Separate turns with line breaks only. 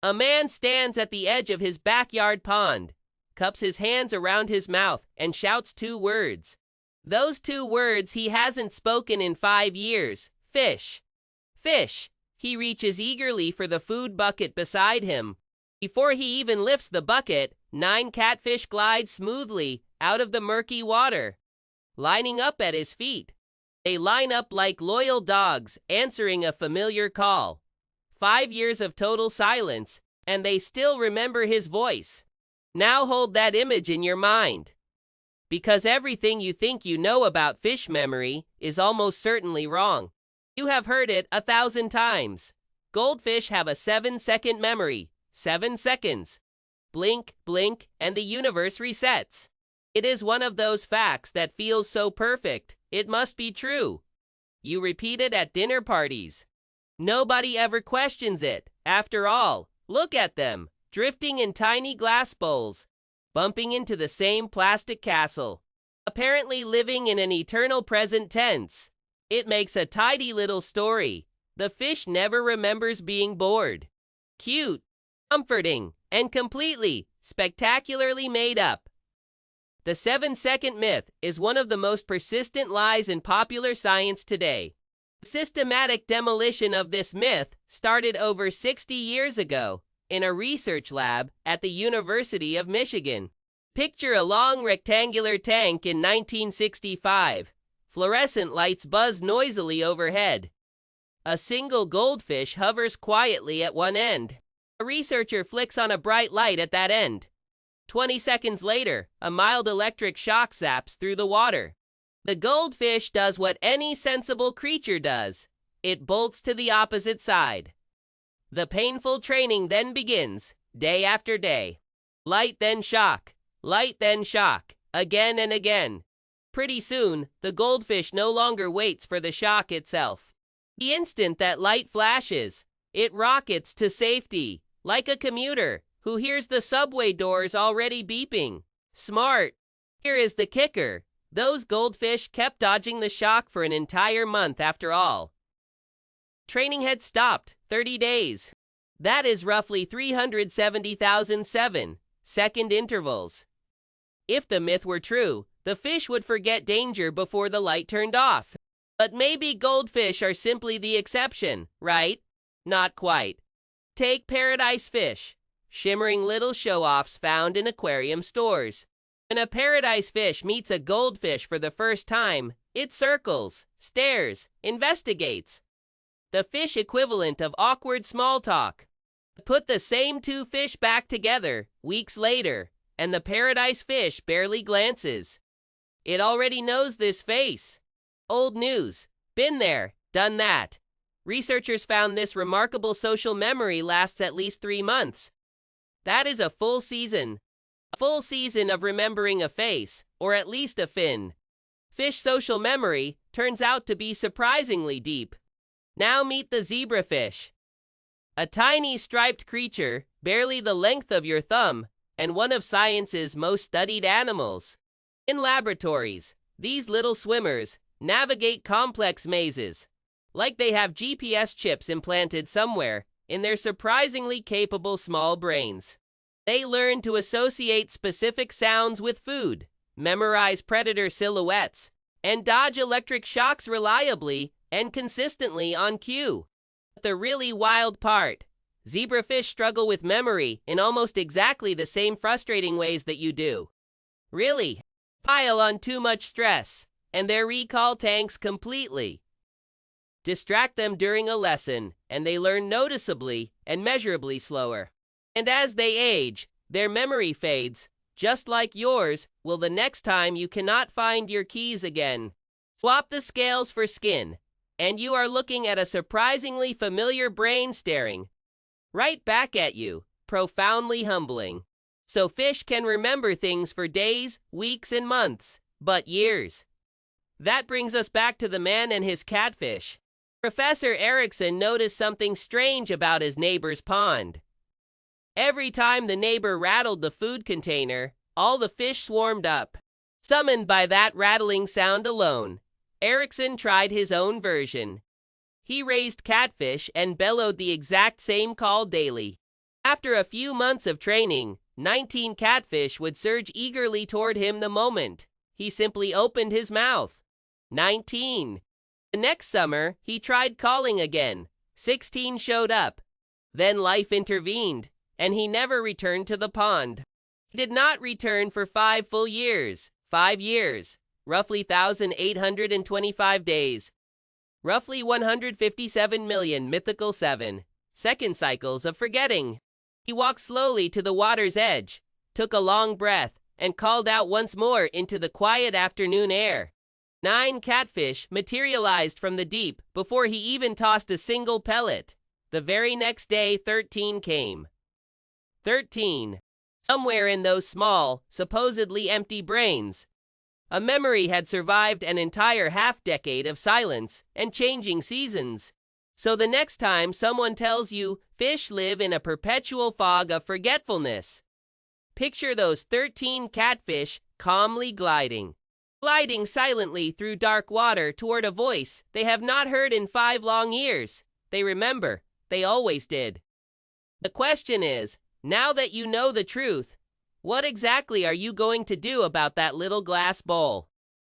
A man stands at the edge of his backyard pond, cups his hands around his mouth, and shouts 2 words. Those 2 words he hasn't spoken in 5 years. Fish. Fish. He reaches eagerly for the food bucket beside him. Before he even lifts the bucket, 9 catfish glide smoothly out of the murky water, lining up at his feet. They line up like loyal dogs answering a familiar call. 5 years of total silence, and they still remember his voice. Now hold that image in your mind, because everything you think you know about fish memory is almost certainly wrong. You have heard it 1,000 times. Goldfish have a 7-second memory. 7 seconds. Blink, blink, and the universe resets. It is one of those facts that feels so perfect, it must be true. You repeat it at dinner parties. Nobody ever questions it. After all, look at them, drifting in tiny glass bowls, bumping into the same plastic castle, apparently living in an eternal present tense. It makes a tidy little story. The fish never remembers being bored. Cute, comforting, and completely, spectacularly made up. The 7-second myth is one of the most persistent lies in popular science today. The systematic demolition of this myth started over 60 years ago in a research lab at the University of Michigan. Picture a long rectangular tank in 1965. Fluorescent lights buzz noisily overhead. A single goldfish hovers quietly at one end. A researcher flicks on a bright light at that end. 20 seconds later, a mild electric shock zaps through the water. The goldfish does what any sensible creature does. It bolts to the opposite side. The painful training then begins, day after day. Light then shock, again and again. Pretty soon, the goldfish no longer waits for the shock itself. The instant that light flashes, it rockets to safety, like a commuter who hears the subway doors already beeping. Smart. Here is the kicker. Those goldfish kept dodging the shock for an entire month after all. Training had stopped 30 days. That is roughly 370,000 7-second intervals. If the myth were true, the fish would forget danger before the light turned off. But maybe goldfish are simply the exception, right? Not quite. Take paradise fish, shimmering little show-offs found in aquarium stores. When a paradise fish meets a goldfish for the first time, it circles, stares, investigates. The fish equivalent of awkward small talk. Put the same 2 fish back together weeks later, and the paradise fish barely glances. It already knows this face. Old news. Been there, done that. Researchers found this remarkable social memory lasts at least 3 months. That is a full season. A full season of remembering a face, or at least a fin. Fish social memory turns out to be surprisingly deep. Now meet the zebrafish. A tiny striped creature, barely the length of your thumb, and one of science's most studied animals. In laboratories, these little swimmers navigate complex mazes, like they have GPS chips implanted somewhere in their surprisingly capable small brains. They learn to associate specific sounds with food, memorize predator silhouettes, and dodge electric shocks reliably and consistently on cue. But the really wild part, zebrafish struggle with memory in almost exactly the same frustrating ways that you do. Really, pile on too much stress, and their recall tanks completely. Distract them during a lesson, and they learn noticeably and measurably slower. And as they age, their memory fades, just like yours will the next time you cannot find your keys again. Swap the scales for skin, and you are looking at a surprisingly familiar brain staring right back at you, profoundly humbling. So fish can remember things for days, weeks, and months, but years. That brings us back to the man and his catfish. Professor Eriksson noticed something strange about his neighbor's pond. Every time the neighbor rattled the food container, all the fish swarmed up. Summoned by that rattling sound alone, Eriksson tried his own version. He raised catfish and bellowed the exact same call daily. After a few months of training, 19 catfish would surge eagerly toward him the moment he simply opened his mouth. 19. The next summer, he tried calling again. 16 showed up. Then life intervened, and he never returned to the pond. He did not return for 5 full years. 5 years. Roughly 1,825 days. Roughly 157 million mythical 7-second cycles of forgetting. He walked slowly to the water's edge, took a long breath, and called out once more into the quiet afternoon air. 9 catfish materialized from the deep before he even tossed a single pellet. The very next day, 13 came. 13. Somewhere in those small, supposedly empty brains, a memory had survived an entire half-decade of silence and changing seasons. So the next time someone tells you fish live in a perpetual fog of forgetfulness, picture those 13 catfish calmly gliding silently through dark water toward a voice they have not heard in 5 long years. They remember. They always did. The question is, now that you know the truth, what exactly are you going to do about that little glass bowl?